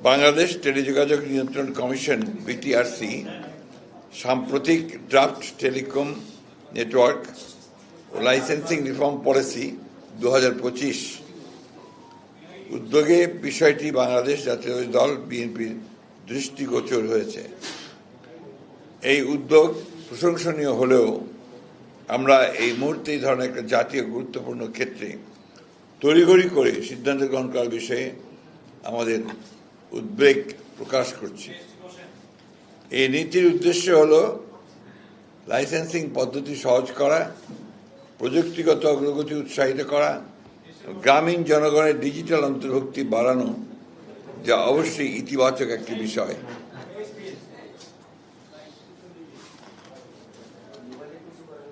বাংলাদেশ টেলিযোগাযোগ নিয়ন্ত্রণ commission BTRC সাম্প্রতিক ড্রাফট টেলিকম নেটওয়ার্ক ও লাইসেন্সিং রিফর্ম পলিসি 2025 উদ্যোগে বিষয়টি বাংলাদেশ জাতীয় দল বিএনপির দৃষ্টিগোচর হয়েছে। এই উদ্যোগ প্রশংসনীয় হলেও আমরা এই মুহূর্তে এই ধরনের একটা জাতীয় গুরুত্বপূর্ণ ক্ষেত্রে তড়িঘড়ি করে সিদ্ধান্ত গ্রহণ করার বিষয়ে আমাদের উদ্বেগ প্রকাশ করছি। এই নীতির উদ্দেশ্য হল লাইসেন্সিং পদ্ধতি সহজ করা, প্রযুক্তিগত অগ্রগতি উৎসাহিত করা, গ্রামীণ জনগণের ডিজিটাল অন্তর্ভুক্তি বাড়ানো, যা অবশ্যই ইতিবাচক একটি বিষয়।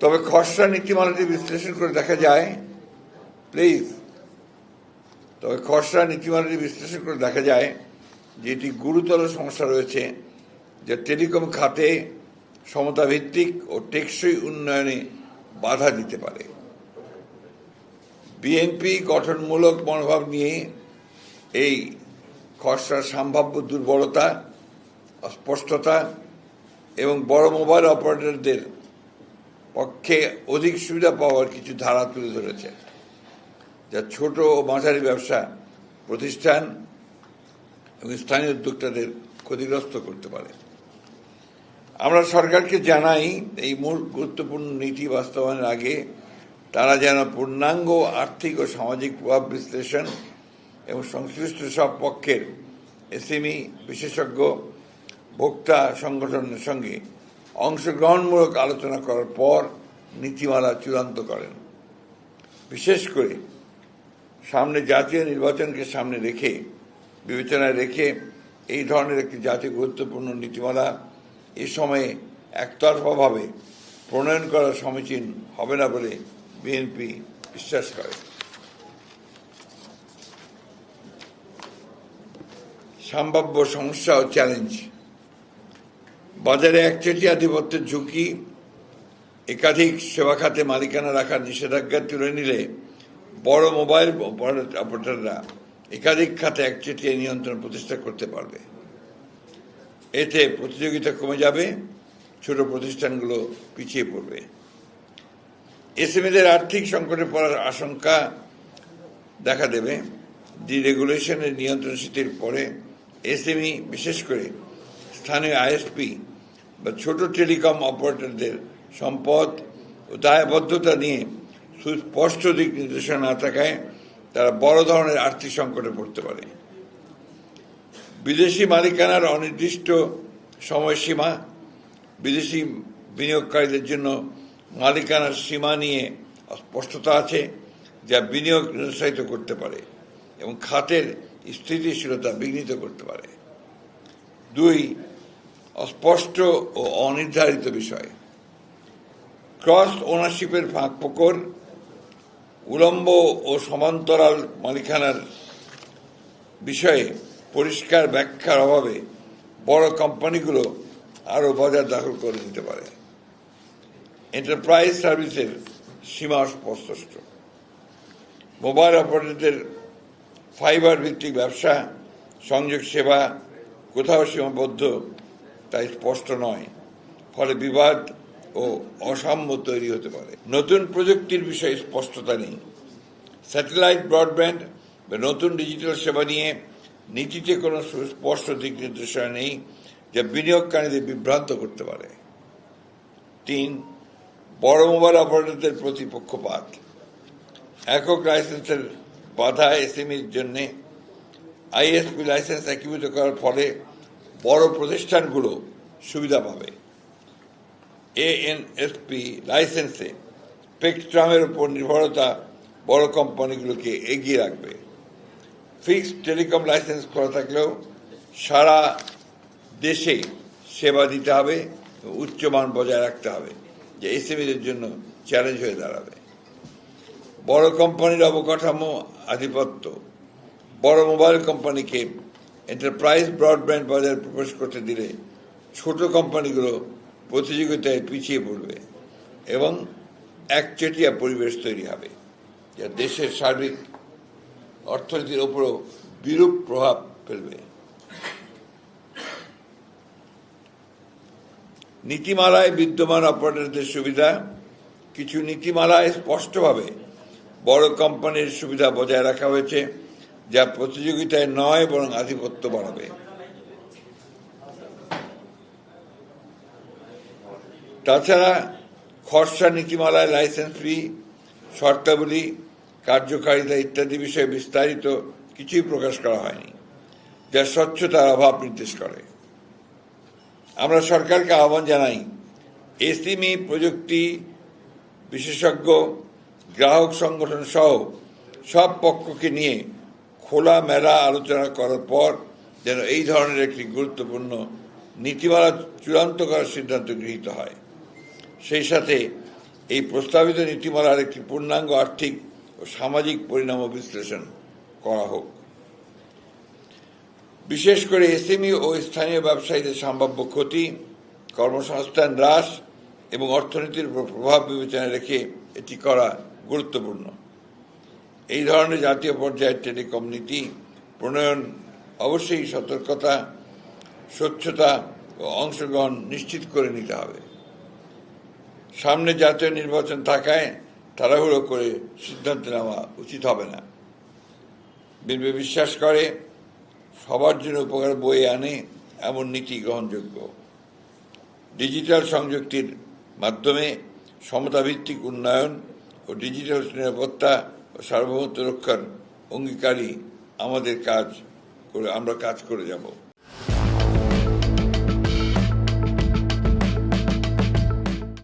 তবে খসড়া নীতিমালাটি বিশ্লেষণ করে দেখা যায় যে এটি গুরুতর সমস্যা রয়েছে, যা টেলিকম খাতে সমতাভিত্তিক ও টেকসই উন্নয়নে বাধা দিতে পারে। বিএনপি গঠনমূলক মনোভাব নিয়ে এই খসড়ার সম্ভাব্য দুর্বলতা, অস্পষ্টতা এবং বড় মোবাইল অপারেটরদের পক্ষে অধিক সুবিধা পাওয়ার কিছু ধারা তুলে ধরেছে, যা ছোট ও মাঝারি ব্যবসা প্রতিষ্ঠান এবং স্থানীয় উদ্যোক্তাদের ক্ষতিগ্রস্ত করতে পারে। আমরা সরকারকে জানাই, এই মূল গুরুত্বপূর্ণ নীতি বাস্তবায়নের আগে তারা যেন পূর্ণাঙ্গ আর্থিক ও সামাজিক প্রভাব বিশ্লেষণ এবং সংশ্লিষ্ট সব পক্ষের এসএমই বিশেষজ্ঞ ভোক্তা সংগঠনের সঙ্গে অংশগ্রহণমূলক আলোচনা করার পর নীতিমালা চূড়ান্ত করেন। বিশেষ করে সামনে জাতীয় নির্বাচনকে সামনে রেখে বিবেচনায় রেখে এই ধরনের একটি জাতীয় গুরুত্বপূর্ণ নীতিমালা এ সময়ে একতরফাভাবে প্রণয়ন করা সমীচীন হবে না বলে বিএনপি বিশ্বাস করে। সম্ভাব্য সমস্যা ও চ্যালেঞ্জ: বাজারে একচেটিয়া আধিপত্যের ঝুঁকি, একাধিক সেবা খাতে মালিকানা রাখার নিষেধাজ্ঞা তুলে নিলে বড় মোবাইল অপারেটররা একাধিক খাতে একচেটিয়া নিয়ন্ত্রণ প্রতিষ্ঠা করতে পারবে। এতে প্রতিযোগিতা কমে যাবে, ছোট প্রতিষ্ঠানগুলো পিছিয়ে পড়বে। এসএমইদের আর্থিক সংকটে পড়ার আশঙ্কা দেখা দেবে। ডিরেগুলেশনের নিয়ন্ত্রণ শিথিল পরে এসএমই, বিশেষ করে স্থানীয় আইএসপি বা ছোট টেলিকম অপারেটরদের সম্পদ ও দায়বদ্ধতা নিয়ে সুস্পষ্ট দিক নির্দেশনা না থাকায় তারা বড় ধরনের আর্থিক সংকটে পড়তে পারে। বিদেশি মালিকানার অনির্দিষ্ট সময়সীমা: বিদেশি বিনিয়োগকারীদের জন্য মালিকানার সীমা নিয়ে অস্পষ্টতা আছে, যা বিনিয়োগ নিরুৎসাহিত করতে পারে এবং খাতের স্থিতিশীলতা বিঘ্নিত করতে পারে। 2. অস্পষ্ট ও অনির্ধারিত বিষয়: ক্রস ওনারশিপের ফাঁকফোকর, উলম্ব ও সমান্তরাল মালিকানার বিষয়ে পরিষ্কার ব্যাখ্যার অভাবে বড় কোম্পানিগুলো আরও বাজার দখল করে নিতে পারে। এন্টারপ্রাইজ সার্ভিসের সীমা অস্পষ্ট। মোবাইল অপারেটরদের ফাইবার ভিত্তিক ব্যবসা সংযোগ সেবা কোথাও সীমাবদ্ধ, তাই স্পষ্ট নয়, ফলে বিবাদ ও অসাম্য তৈরি হতে পারে। নতুন প্রযুক্তির বিষয়ে স্পষ্টতা নেই। স্যাটেলাইট ব্রডব্যান্ড বা নতুন ডিজিটাল সেবা নিয়ে নীতিতে কোনো সুস্পষ্ট দিক নির্দেশনা নেই, যা বিনিয়োগকারীদের বিভ্রান্ত করতে পারে। 3. বড় মোবাইল অপারেটরদের প্রতি পক্ষপাত। একক লাইসেন্সের বাধা এসএমইর জন্য আইএসপি লাইসেন্স একীভূত করার ফলে বড় প্রতিষ্ঠানগুলো সুবিধা পাবে। এএনএসপি লাইসেন্সে স্পেকট্রামের উপর নির্ভরতা বড় কোম্পানিগুলোকে এগিয়ে রাখবে। ফিক্সড টেলিকম লাইসেন্স খোলা থাকলেও সারা দেশে সেবা দিতে হবে, উচ্চমান বজায় রাখতে হবে, যা এসএমইদের জন্য চ্যালেঞ্জ হয়ে দাঁড়াবে। বড় কোম্পানির অবকাঠামো আধিপত্য: বড় মোবাইল কোম্পানিকে এন্টারপ্রাইজ ব্রডব্যান্ড বাজারে প্রবেশ করতে দিলে ছোট কোম্পানিগুলো প্রতিযোগিতায় পিছিয়ে পড়বে এবং একচেটিয়া পরিবেশ তৈরি হবে, যা দেশের সার্বিক অর্থনীতির ওপরও বিরূপ প্রভাব ফেলবে। নীতিমালায় বিদ্যমান অপারেটরদের সুবিধা, কিছু নীতিমালায় স্পষ্টভাবে বড় কোম্পানির সুবিধা বজায় রাখা হয়েছে, যা প্রতিযোগিতায় নয় বরং আধিপত্য বাড়াবে। তাছাড়া খসড়া নীতিমালায় লাইসেন্স ফি, শর্তাবলী, কার্যকারিতা ইত্যাদি বিষয়ে বিস্তারিত কিছুই প্রকাশ করা হয়নি, যা স্বচ্ছতার অভাব নির্দেশ করে। আমরা সরকারকে আহ্বান জানাই, এসএমই প্রযুক্তি বিশেষজ্ঞ, গ্রাহক সংগঠন সহ সব পক্ষকে নিয়ে খোলামেলা আলোচনা করার পর যেন এই ধরনের একটি গুরুত্বপূর্ণ নীতিমালা চূড়ান্ত করার সিদ্ধান্ত গৃহীত হয়। সেই সাথে এই প্রস্তাবিত নীতিমালার একটি পূর্ণাঙ্গ আর্থিক ও সামাজিক পরিণাম বিশ্লেষণ করা হোক। বিশেষ করে এসএমই ও স্থানীয় ব্যবসায়ীদের সম্ভাব্য ক্ষতি, কর্মসংস্থান হ্রাস এবং অর্থনীতির উপর প্রভাব বিবেচনায় রেখে এটি করা গুরুত্বপূর্ণ। এই ধরনের জাতীয় পর্যায়ের টেলিকম নীতি প্রণয়ন অবশ্যই সতর্কতা, স্বচ্ছতা ও অংশগ্রহণ নিশ্চিত করে নিতে হবে। সামনে জাতীয় নির্বাচন থাকায় তাড়াহুড়ো করে সিদ্ধান্ত নেওয়া উচিত হবে না। বিএনপি বিশ্বাস করে সবার জন্য উপকার বয়ে আনে এমন নীতি গ্রহণযোগ্য। ডিজিটাল সংযুক্তির মাধ্যমে সমতাভিত্তিক উন্নয়ন ও ডিজিটাল নিরাপত্তা ও সার্বভৌমত্ব রক্ষার অঙ্গীকারী আমরা কাজ করে যাব।